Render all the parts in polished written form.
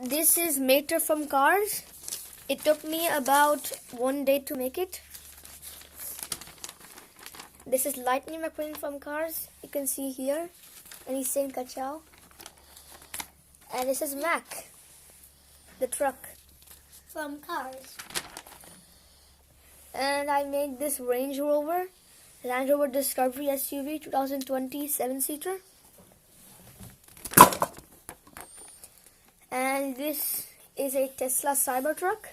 This is Mater from Cars. It took me about 1 day to make it. This is Lightning McQueen from Cars. You can see here. And he's saying Kachow. And this is Mac, the truck. From Cars. And I made this Range Rover Discovery SUV 2020 7-seater. And this is a Tesla Cybertruck.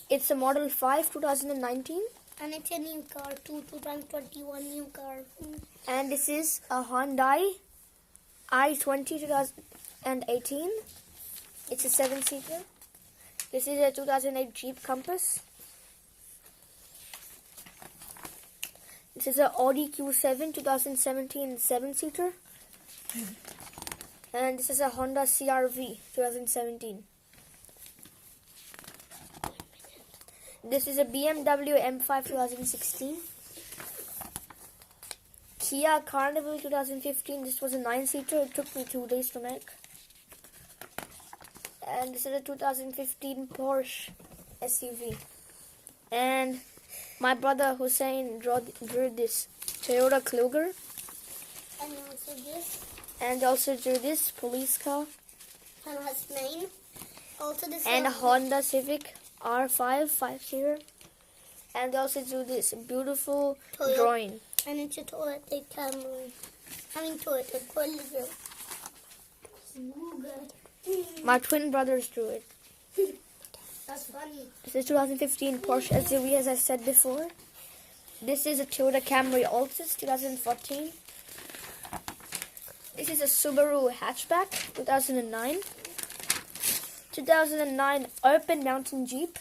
It's a Model 5 2019. And it's a new car too, 2021 new car. And this is a Hyundai i20 2018. It's a 7-seater. This is a 2008 Jeep Compass. This is an Audi Q7 2017 7-seater. And this is a Honda CR-V 2017. This is a BMW M5 2016. Kia Carnival 2015. This was a 9-seater. It took me 2 days to make. And this is a 2015 Porsche SUV. And my brother Hasan drew this Toyota Kluger. And also this. And also drew this police car. And has name. Also this. And a Honda Civic R5 5-seater. And they also drew this beautiful Toyota drawing. And it's a Toyota Camry. Toyota Corolla. My twin brothers drew it. That's funny. This is 2015 Porsche SUV, as I said before. This is a Toyota Camry Altis 2014. This is a Subaru hatchback 2009. 2009 Open Mountain Jeep.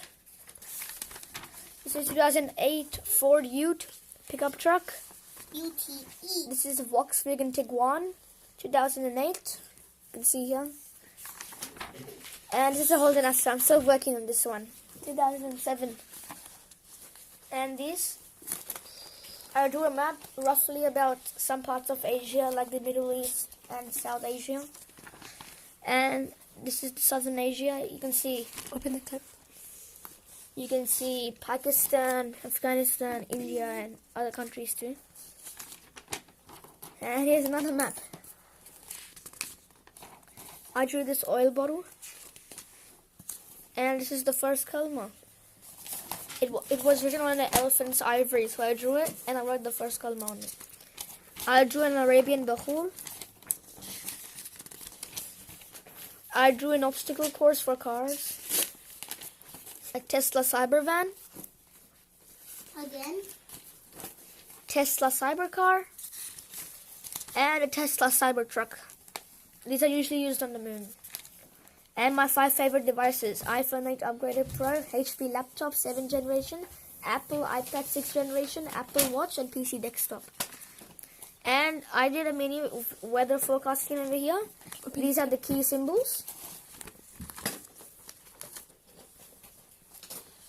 This is 2008 Ford Ute pickup truck. UTE. This is a Volkswagen Tiguan 2008. You can see here. And this is a Holden Astra. I'm still working on this one. 2007. And this, I drew a map roughly about some parts of Asia, like the Middle East and South Asia. And this is Southern Asia. You can see, open the clip. You can see Pakistan, Afghanistan, India, and other countries too. And here's another map. I drew this oil bottle. And this is the first kalma. It was written on an elephant's ivory, so I drew it and I wrote the first kalma on it. I drew an Arabian Bahul. I drew an obstacle course for cars. A Tesla Cybervan. Again. Tesla Cybercar. And a Tesla Cybertruck. These are usually used on the moon. And my 5 favorite devices: iPhone 8 Upgraded Pro, HP laptop 7th generation, Apple iPad 6th generation, Apple Watch, and PC desktop. And I did a mini weather forecasting over here. These are the key symbols.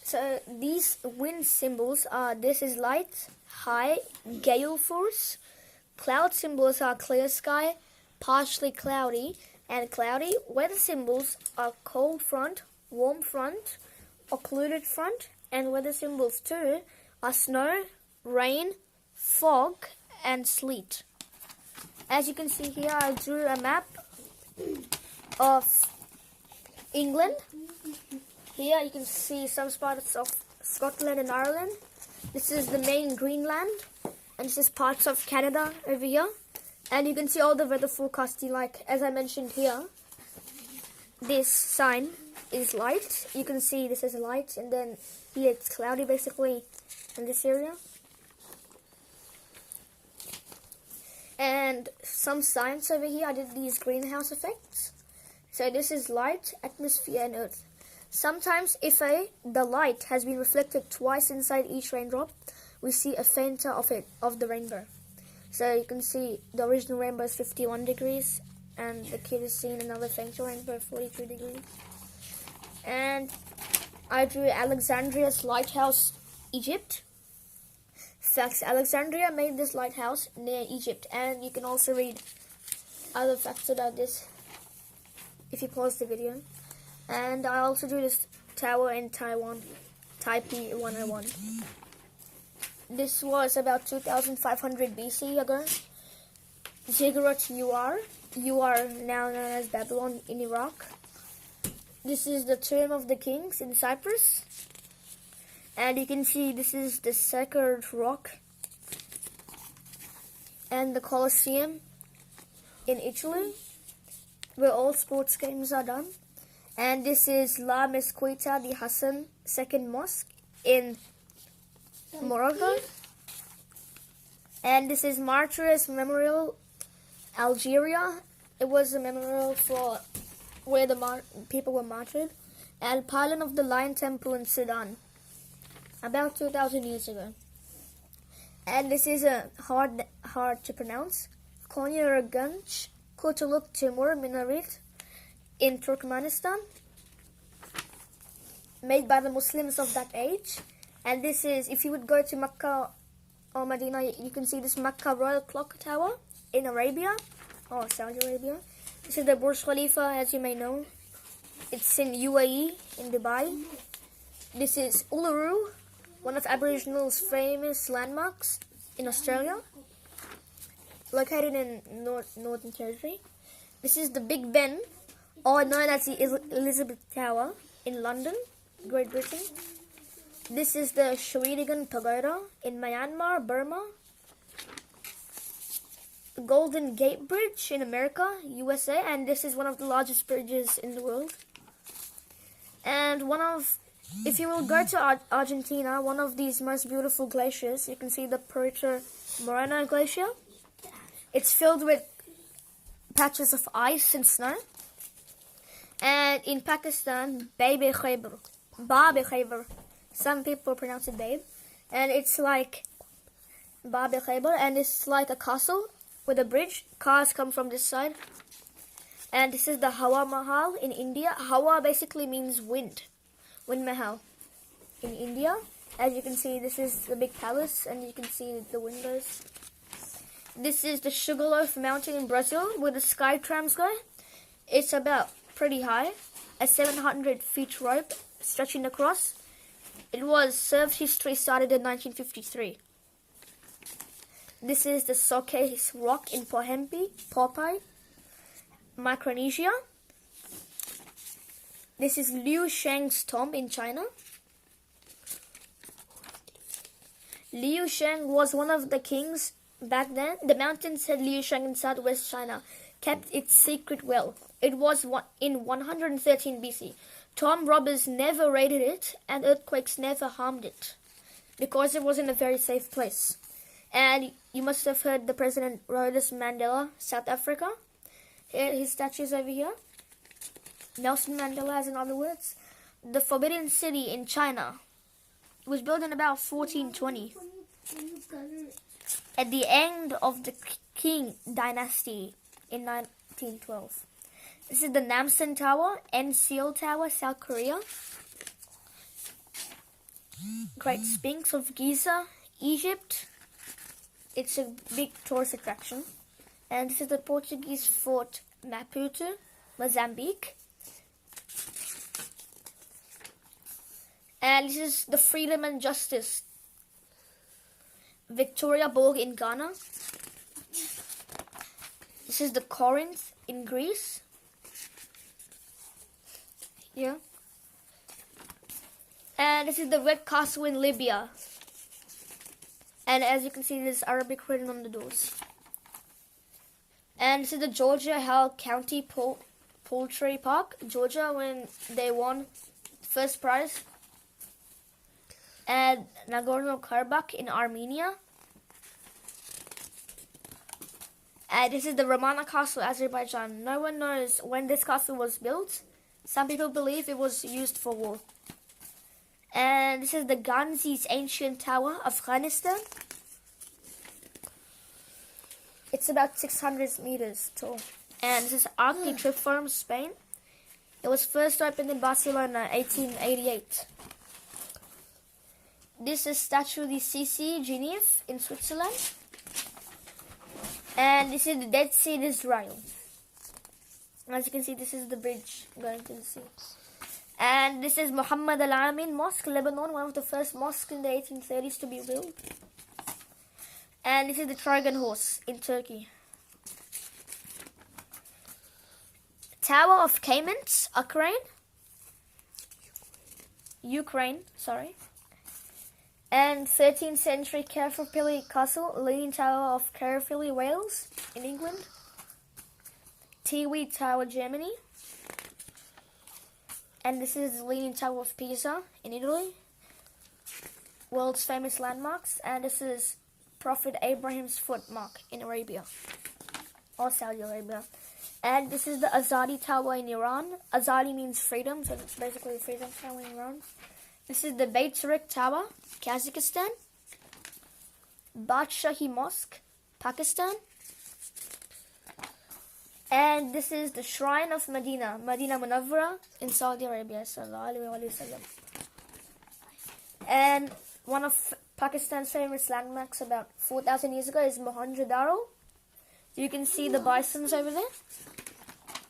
So these wind symbols are: this is light, high, gale force. Cloud symbols are clear sky, partially cloudy, and cloudy. Weather symbols are cold front, warm front, occluded front, and weather symbols too are snow, rain, fog, and sleet. As you can see here, I drew a map of England. Here you can see some parts of Scotland and Ireland. This is the main Greenland, and this is parts of Canada over here. And you can see all the weather forecasting, like as I mentioned here. This sign is light. You can see this is light, and then here it's cloudy basically in this area. And some signs over here, I did these greenhouse effects. So this is light, atmosphere, and earth. Sometimes if the light has been reflected twice inside each raindrop, we see a fainter of the rainbow. So you can see the original rainbow is 51 degrees, and the kid is seeing another fainter rainbow, 42 degrees. And I drew Alexandria's lighthouse, Egypt. Facts: Alexandria made this lighthouse near Egypt, and you can also read other facts about this if you pause the video. And I also drew this tower in Taiwan, Taipei 101. This was about 2500 BC ago. Ziggurat Ur now known as Babylon in Iraq. This is the Tomb of the Kings in Cyprus. And you can see this is the sacred rock and the Colosseum in Italy, where all sports games are done. And this is La Mezquita de Hasan Second Mosque in Morocco. And this is Martyrs Memorial, Algeria. It was a memorial for where the people were martyred. And Pylon of the Lion Temple in Sudan, about 2,000 years ago. And this is a hard to pronounce. Konya Ganj, Kurtuluk Timur Minaret in Turkmenistan, made by the Muslims of that age. And this is, if you would go to Mecca or Medina, you can see this Mecca Royal Clock Tower in Arabia, or Saudi Arabia. This is the Burj Khalifa, as you may know. It's in UAE, in Dubai. This is Uluru, one of Aboriginals' famous landmarks in Australia, located in Northern Territory. This is the Big Ben, or known as the Elizabeth Tower in London, Great Britain. This is the Shwedagon Pagoda in Myanmar, Burma. The Golden Gate Bridge in America, USA, and this is one of the largest bridges in the world. And if you will go to Argentina, one of these most beautiful glaciers, you can see the Perito Moreno Glacier. It's filled with patches of ice and snow. And in Pakistan, Babe Khyber. Some people pronounce it Babe. And it's like Babe Khyber, and it's like a castle with a bridge. Cars come from this side. And this is the Hawa Mahal in India. Hawa basically means wind. Wind Mahal in India. As you can see, this is the big palace, and you can see the windows. This is the Sugarloaf Mountain in Brazil, where the sky trams go. It's about pretty high, a 700 feet rope stretching across. It was surf history started in 1953. This is the Soke Rock in Pohnpei, Micronesia. This is Liu Shang's tomb in China. Liu Shang was one of the kings back then. The mountain said Liu Shang in southwest China kept its secret well. It was in 113 BC. Tomb robbers never raided it, and earthquakes never harmed it, because it was in a very safe place. And you must have heard the President Nelson Mandela, South Africa. His statue is over here. Nelson Mandela, as in other words. The Forbidden City in China. It was built in about 1420. At the end of the Qing dynasty in 1912. This is the Namsan Tower and Seoul Tower, South Korea. Great Sphinx of Giza, Egypt. It's a big tourist attraction. And this is the Portuguese Fort Maputo, Mozambique. And this is the Freedom and Justice, Victoria Borg in Ghana. This is the Corinth in Greece. Yeah. And this is the Red Castle in Libya. And as you can see, there's Arabic written on the doors. And this is the Georgia Howell County Poultry Park, Georgia, when they won first prize. And Nagorno-Karabakh in Armenia. And this is the Ramana Castle, Azerbaijan. No one knows when this castle was built. Some people believe it was used for war. And this is the Ganzis Ancient Tower, Afghanistan. It's about 600 meters tall. And this is Arc de Triomphe, Spain. It was first opened in Barcelona, 1888. This is Statue de Sisi, Genève, in Switzerland. And this is the Dead Sea in Israel. As you can see, this is the bridge going to the sea. And this is Muhammad Al-Amin Mosque, Lebanon, one of the first mosques in the 1830s to be built. And this is the Trojan horse in Turkey. Tower of Kamenets, Ukraine, sorry. And 13th century Caerphilly Castle, Leaning Tower of Caerphilly, Wales, in England. Tiwi Tower, Germany. And this is the Leaning Tower of Pisa in Italy. World's famous landmarks. And this is Prophet Abraham's footmark in Arabia, or Saudi Arabia. And this is the Azadi Tower in Iran. Azadi means freedom, so it's basically the freedom tower in Iran. This is the Beit Turik Tower, Kazakhstan. Badshahi Mosque, Pakistan. And this is the Shrine of Medina, Medina Munawwara in Saudi Arabia. And one of Pakistan's famous landmarks about 4,000 years ago is Mohenjo-daro. You can see the bisons over there,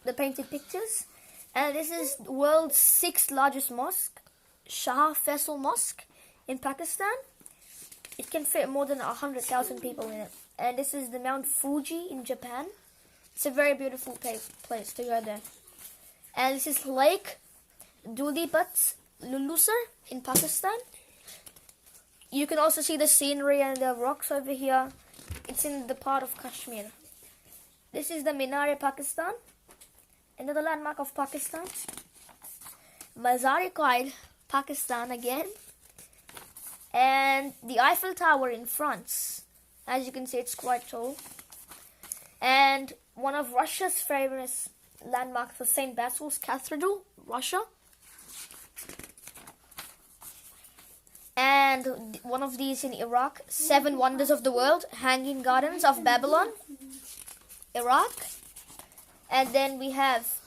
the painted pictures. And this is the world's 6th largest mosque, Shah Faisal Mosque in Pakistan. It can fit more than 100,000 people in it. And this is the Mount Fuji in Japan. It's a very beautiful place to go there. And this is Lake Dulipat Lulusar in Pakistan. You can also see the scenery and the rocks over here. It's in the part of Kashmir. This is the Minar, Pakistan. Another landmark of Pakistan. Mazar-e-Qaid, Pakistan again. And the Eiffel Tower in France. As you can see, it's quite tall. And one of Russia's famous landmarks was St. Basil's Cathedral, Russia. And one of these in Iraq, 7 Wonders of the World, Hanging Gardens of Babylon, Iraq. And then we have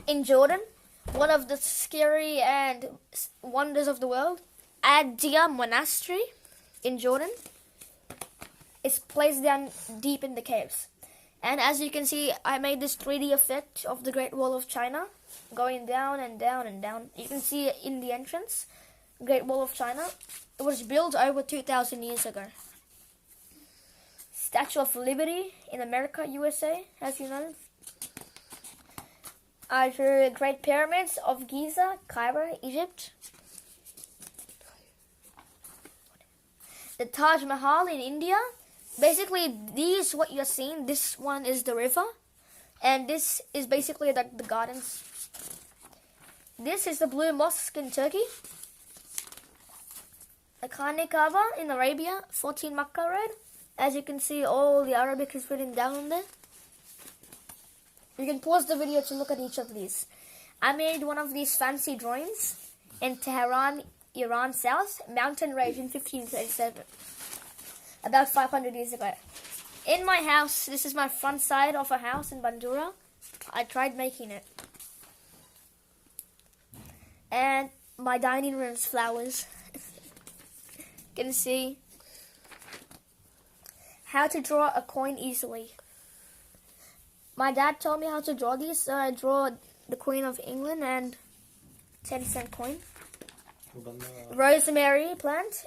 in Jordan, one of the scary and wonders of the world, Ad-Dia Monastery in Jordan. It's placed down deep in the caves. And as you can see, I made this 3D effect of the Great Wall of China, going down and down and down. You can see it in the entrance, Great Wall of China. It was built over 2,000 years ago. Statue of Liberty in America, USA, as you know. I drew Great Pyramids of Giza, Cairo, Egypt. The Taj Mahal in India. Basically, these, what you're seeing, this one is the river. And this is basically the gardens. This is the Blue Mosque in Turkey. The Khane Kaaba in Arabia, 14 Makkah Road. As you can see, all the Arabic is written down on there. You can pause the video to look at each of these. I made one of these fancy drawings in Tehran, Iran South, mountain range in 1537. About 500 years ago. In my house, this is my front side of a house in Bandura. I tried making it. And my dining room's flowers. You can see how to draw a coin easily. My dad told me how to draw these, so I draw the Queen of England and 10-cent coin. Rosemary plant.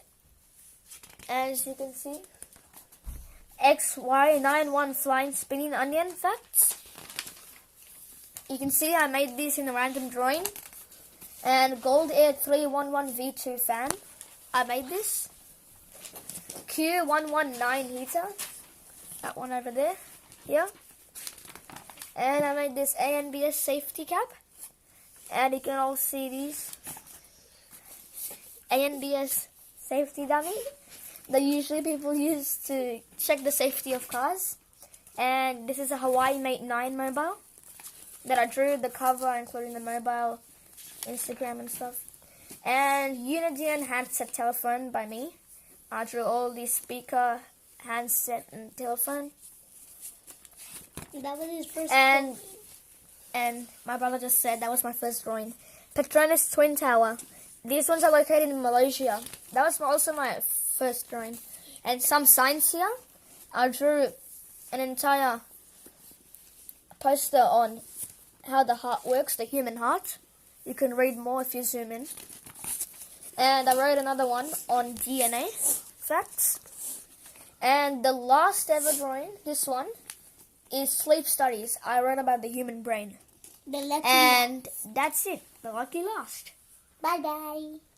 As you can see, XY91 flying spinning onion facts. You can see I made this in a random drawing. And Gold Air 311 V2 fan. I made this. Q119 heater. That one over there. Here. And I made this ANBS safety cap. And you can all see these. ANBS safety dummy that usually people use to check the safety of cars. And this is a Hawaii Mate 9 mobile that I drew the cover, including the mobile, Instagram and stuff. And Uniden handset telephone by me. I drew all the speaker, handset, and telephone. That was his first and my brother just said that was my first drawing. Petronas Twin Tower. These ones are located in Malaysia. That was also my first drawing. And some signs here. I drew an entire poster on how the heart works, the human heart. You can read more if you zoom in. And I wrote another one on DNA facts. And the last ever drawing, this one, is sleep studies. I wrote about the human brain. The lucky And that's it. The lucky last. Bye bye.